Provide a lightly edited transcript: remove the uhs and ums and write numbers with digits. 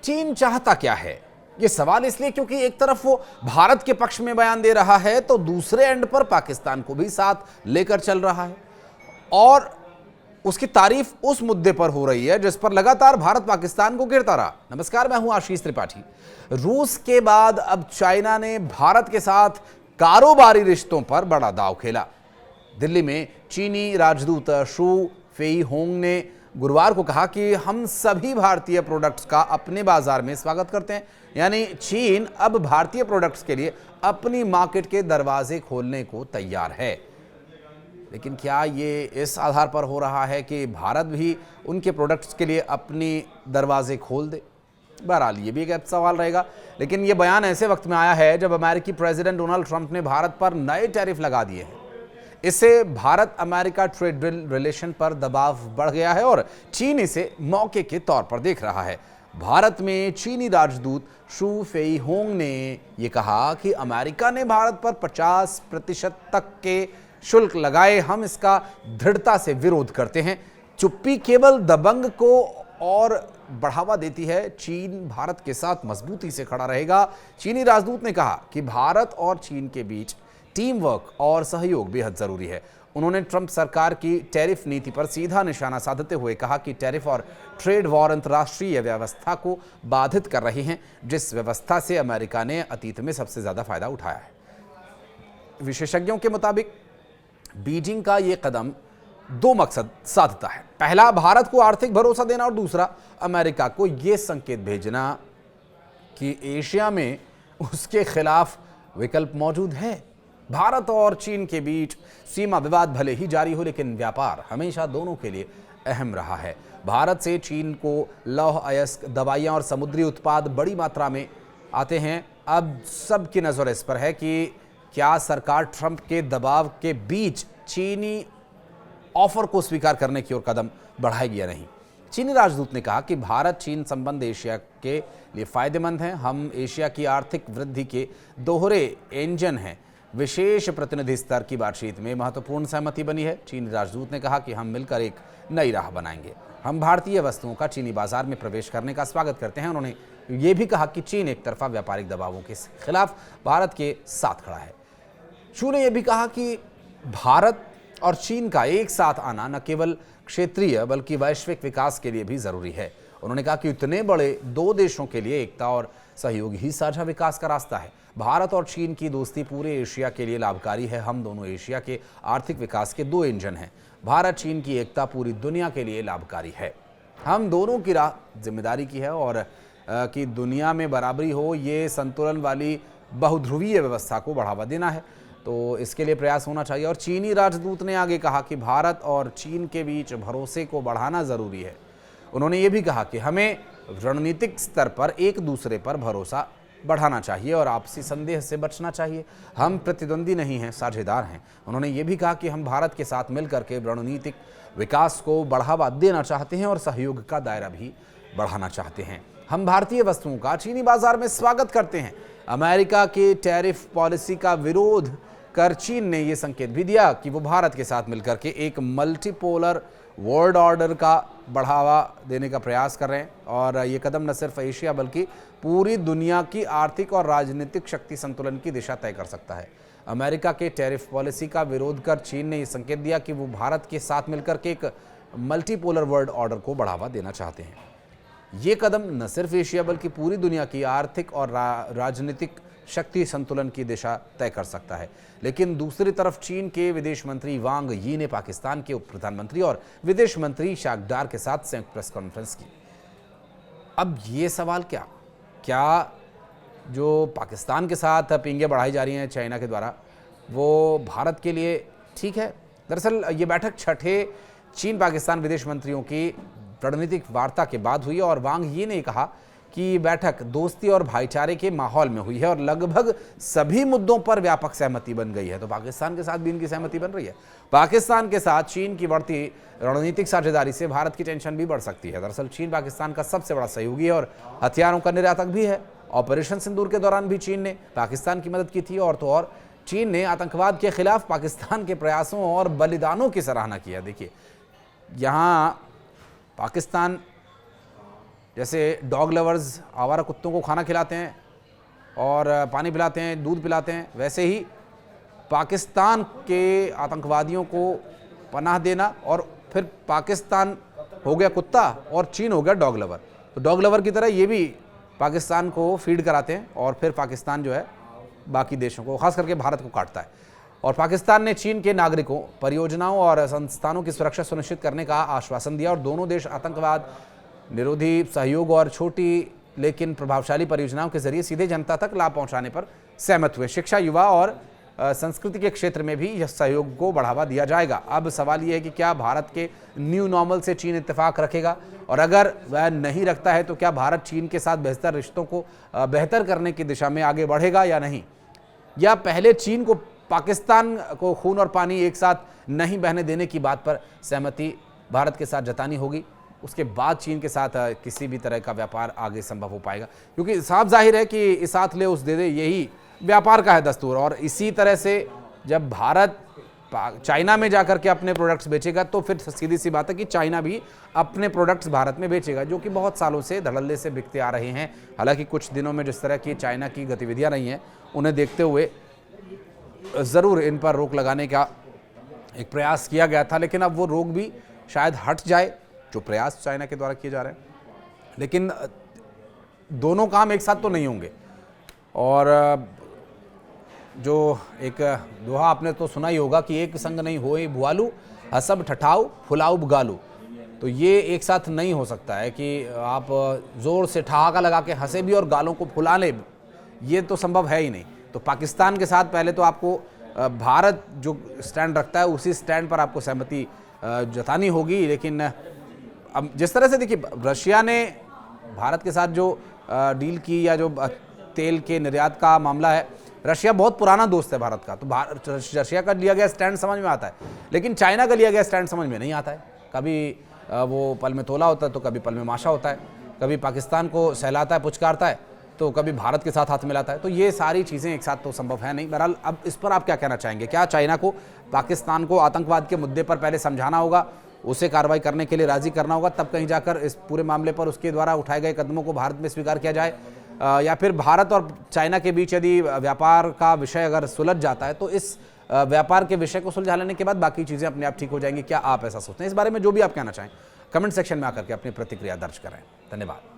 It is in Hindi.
चीन चाहता क्या है? ये सवाल इसलिए क्योंकि एक तरफ वो भारत के पक्ष में बयान दे रहा है तो दूसरे एंड पर पाकिस्तान को भी साथ लेकर चल रहा है और उसकी तारीफ उस मुद्दे पर हो रही है जिस पर लगातार भारत पाकिस्तान को घेरता रहा। नमस्कार, मैं हूं आशीष त्रिपाठी। रूस के बाद अब चाइना ने भारत के साथ कारोबारी रिश्तों पर बड़ा दांव खेला। दिल्ली में चीनी राजदूत शू फेईहोंग ने गुरुवार को कहा कि हम सभी भारतीय प्रोडक्ट्स का अपने बाजार में स्वागत करते हैं। यानी चीन अब भारतीय प्रोडक्ट्स के लिए अपनी मार्केट के दरवाजे खोलने को तैयार है। लेकिन क्या ये इस आधार पर हो रहा है कि भारत भी उनके प्रोडक्ट्स के लिए अपनी दरवाजे खोल दे? बहरहाल ये भी एक सवाल रहेगा। लेकिन ये बयान ऐसे वक्त में आया है जब अमेरिकी प्रेसिडेंट डोनाल्ड ट्रंप ने भारत पर नए टैरिफ लगा दिए हैं। इससे भारत अमेरिका ट्रेड रिलेशन पर दबाव बढ़ गया है और चीन इसे मौके के तौर पर देख रहा है। भारत में चीनी राजदूत शू फेईहोंग ने यह कहा कि अमेरिका ने भारत पर 50% तक के शुल्क लगाए, हम इसका दृढ़ता से विरोध करते हैं। चुप्पी केवल दबंग को और बढ़ावा देती है। चीन भारत के साथ मजबूती से खड़ा रहेगा। चीनी राजदूत ने कहा कि भारत और चीन के बीच टीम वर्क और सहयोग बेहद जरूरी है। उन्होंने ट्रंप सरकार की टैरिफ नीति पर सीधा निशाना साधते हुए कहा कि टैरिफ और ट्रेड वॉर अंतर्राष्ट्रीय व्यवस्था को बाधित कर रही हैं, जिस व्यवस्था से अमेरिका ने अतीत में सबसे ज्यादा फायदा उठाया है। विशेषज्ञों के मुताबिक बीजिंग का यह कदम दो मकसद साधता है। पहला, भारत को आर्थिक भरोसा देना और दूसरा, अमेरिका को यह संकेत भेजना कि एशिया में उसके खिलाफ विकल्प मौजूद है। भारत और चीन के बीच सीमा विवाद भले ही जारी हो, लेकिन व्यापार हमेशा दोनों के लिए अहम रहा है। भारत से चीन को लौह अयस्क, दवाइयां और समुद्री उत्पाद बड़ी मात्रा में आते हैं। अब सबकी नजर इस पर है कि क्या सरकार ट्रंप के दबाव के बीच चीनी ऑफर को स्वीकार करने की ओर कदम बढ़ाएगी या नहीं। चीनी राजदूत ने कहा कि भारत चीन संबंध एशिया के लिए फायदेमंद हैं। हम एशिया की आर्थिक वृद्धि के दोहरे इंजन हैं। विशेष प्रतिनिधि स्तर की बातचीत में महत्वपूर्ण सहमति बनी है। चीनी राजदूत ने कहा कि हम मिलकर एक नई राह बनाएंगे। हम भारतीय वस्तुओं का चीनी बाजार में प्रवेश करने का स्वागत करते हैं। उन्होंने ये भी कहा कि चीन एक तरफा व्यापारिक दबावों के खिलाफ भारत के साथ खड़ा है। शू ने यह भी कहा कि भारत और चीन का एक साथ आना न केवल क्षेत्रीय बल्कि वैश्विक विकास के लिए भी जरूरी है। उन्होंने कहा कि इतने बड़े दो देशों के लिए एकता और सहयोग ही साझा विकास का रास्ता है। भारत और चीन की दोस्ती पूरे एशिया के लिए लाभकारी है। हम दोनों एशिया के आर्थिक विकास के दो इंजन हैं। भारत चीन की एकता पूरी दुनिया के लिए लाभकारी है। हम दोनों की राह जिम्मेदारी की है और कि दुनिया में बराबरी हो, ये संतुलन वाली बहुध्रुवीय व्यवस्था को बढ़ावा देना है, तो इसके लिए प्रयास होना चाहिए। और चीनी राजदूत ने आगे कहा कि भारत और चीन के बीच भरोसे को बढ़ाना जरूरी है। उन्होंने ये भी कहा कि हमें रणनीतिक स्तर पर एक दूसरे पर भरोसा बढ़ाना चाहिए और आपसी संदेह से बचना चाहिए। हम प्रतिद्वंदी नहीं हैं, साझेदार हैं। उन्होंने ये भी कहा कि हम भारत के साथ मिलकर के रणनीतिक विकास को बढ़ावा देना चाहते हैं और सहयोग का दायरा भी बढ़ाना चाहते हैं। हम भारतीय वस्तुओं का चीनी बाजार में स्वागत करते हैं। अमेरिका के टैरिफ पॉलिसी का विरोध कर चीन ने यह संकेत भी दिया कि वो भारत के साथ मिलकर के एक मल्टीपोलर वर्ल्ड ऑर्डर का बढ़ावा देने का प्रयास कर रहे हैं। और ये कदम न सिर्फ एशिया बल्कि पूरी दुनिया की आर्थिक और राजनीतिक शक्ति संतुलन की दिशा तय कर सकता है। अमेरिका के टैरिफ पॉलिसी का विरोध कर चीन ने यह संकेत दिया कि वो भारत के साथ मिलकर के एक मल्टीपोलर वर्ल्ड ऑर्डर को बढ़ावा देना चाहते हैं। ये कदम न सिर्फ एशिया बल्कि पूरी दुनिया की आर्थिक और राजनीतिक शक्ति संतुलन की दिशा तय कर सकता है। लेकिन दूसरी तरफ चीन के विदेश मंत्री वांग यी ने पाकिस्तान के उप प्रधानमंत्री और विदेश मंत्री शाकडार के साथ संयुक्त प्रेस कॉन्फ्रेंस की। अब ये सवाल क्या जो पाकिस्तान के साथ पिंगे बढ़ाई जा रही हैं चाइना के द्वारा, वो भारत के लिए ठीक है? दरअसल ये बैठक छठे चीन पाकिस्तान विदेश मंत्रियों की रणनीतिक वार्ता के बाद हुई और वांग यी ने कहा कि बैठक दोस्ती और भाईचारे के माहौल में हुई है और लगभग सभी मुद्दों पर व्यापक सहमति बन गई है। तो पाकिस्तान के साथ भी इनकी सहमति बन रही है। पाकिस्तान के साथ चीन की बढ़ती रणनीतिक साझेदारी से भारत की टेंशन भी बढ़ सकती है। दरअसल चीन पाकिस्तान का सबसे बड़ा सहयोगी है और हथियारों का निर्यातक भी है। ऑपरेशन सिंदूर के दौरान भी चीन ने पाकिस्तान की मदद की थी और तो और चीन ने आतंकवाद के खिलाफ पाकिस्तान के प्रयासों और बलिदानों की सराहना की है। देखिए, यहाँ पाकिस्तान जैसे डॉग लवर्स आवारा कुत्तों को खाना खिलाते हैं और पानी पिलाते हैं, दूध पिलाते हैं, वैसे ही पाकिस्तान के आतंकवादियों को पनाह देना, और फिर पाकिस्तान हो गया कुत्ता और चीन हो गया डॉग लवर। तो डॉग लवर की तरह ये भी पाकिस्तान को फीड कराते हैं और फिर पाकिस्तान जो है बाकी देशों को, खास करके भारत को काटता है। और पाकिस्तान ने चीन के नागरिकों, परियोजनाओं और संस्थानों की सुरक्षा सुनिश्चित करने का आश्वासन दिया और दोनों देश आतंकवाद निरोधी सहयोग और छोटी लेकिन प्रभावशाली परियोजनाओं के जरिए सीधे जनता तक लाभ पहुंचाने पर सहमत हुए। शिक्षा, युवा और संस्कृति के क्षेत्र में भी यह सहयोग को बढ़ावा दिया जाएगा। अब सवाल यह है कि क्या भारत के न्यू नॉर्मल से चीन इत्तेफाक रखेगा, और अगर वह नहीं रखता है तो क्या भारत चीन के साथ बेहतर रिश्तों को बेहतर करने की दिशा में आगे बढ़ेगा या नहीं, या पहले चीन को पाकिस्तान को खून और पानी एक साथ नहीं बहने देने की बात पर सहमति भारत के साथ जतानी होगी, उसके बाद चीन के साथ किसी भी तरह का व्यापार आगे संभव हो पाएगा। क्योंकि साफ जाहिर है कि इस हाथ ले उस दे दे, यही व्यापार का है दस्तूर। और इसी तरह से जब भारत चाइना में जाकर के अपने प्रोडक्ट्स बेचेगा तो फिर सीधी सी बात है कि चाइना भी अपने प्रोडक्ट्स भारत में बेचेगा, जो कि बहुत सालों से धड़ल्ले से बिकते आ रहे हैं। हालांकि कुछ दिनों में जिस तरह की चाइना की गतिविधियां रही हैं, उन्हें देखते हुए ज़रूर इन पर रोक लगाने का एक प्रयास किया गया था, लेकिन अब वो रोक भी शायद हट जाए जो प्रयास चाइना के द्वारा किए जा रहे हैं। लेकिन दोनों काम एक साथ तो नहीं होंगे। और जो एक दोहा आपने तो सुना ही होगा कि एक संग नहीं होए भुआलू, हसब ठठाऊ फुलाऊ गालू। तो ये एक साथ नहीं हो सकता है कि आप ज़ोर से ठहाका लगा के हंसे भी और गालों को फुला ले, ये तो संभव है ही नहीं। तो पाकिस्तान के साथ पहले तो आपको भारत जो स्टैंड रखता है उसी स्टैंड पर आपको सहमति जतानी होगी। लेकिन अब जिस तरह से देखिए, रशिया ने भारत के साथ जो डील की, या जो तेल के निर्यात का मामला है, रशिया बहुत पुराना दोस्त है भारत का, तो रशिया का लिया गया स्टैंड समझ में आता है, लेकिन चाइना का लिया गया स्टैंड समझ में नहीं आता है। कभी वो पल में तोला होता है तो कभी पल में माशा होता है, कभी पाकिस्तान को सहलाता है, पुचकारता है, तो कभी भारत के साथ हाथ मिलाता है। तो ये सारी चीज़ें एक साथ तो संभव है नहीं। बहरहाल अब इस पर आप क्या कहना चाहेंगे? क्या चाइना को पाकिस्तान को आतंकवाद के मुद्दे पर पहले समझाना होगा, उसे कार्रवाई करने के लिए राजी करना होगा, तब कहीं जाकर इस पूरे मामले पर उसके द्वारा उठाए गए कदमों को भारत में स्वीकार किया जाए, या फिर भारत और चाइना के बीच यदि व्यापार का विषय अगर सुलझ जाता है तो इस व्यापार के विषय को सुलझा लेने के बाद बाकी चीज़ें अपने आप ठीक हो जाएंगी? क्या आप ऐसा सोचते हैं? इस बारे में जो भी आप कहना चाहें कमेंट सेक्शन में आकर के अपनी प्रतिक्रिया दर्ज करें। धन्यवाद।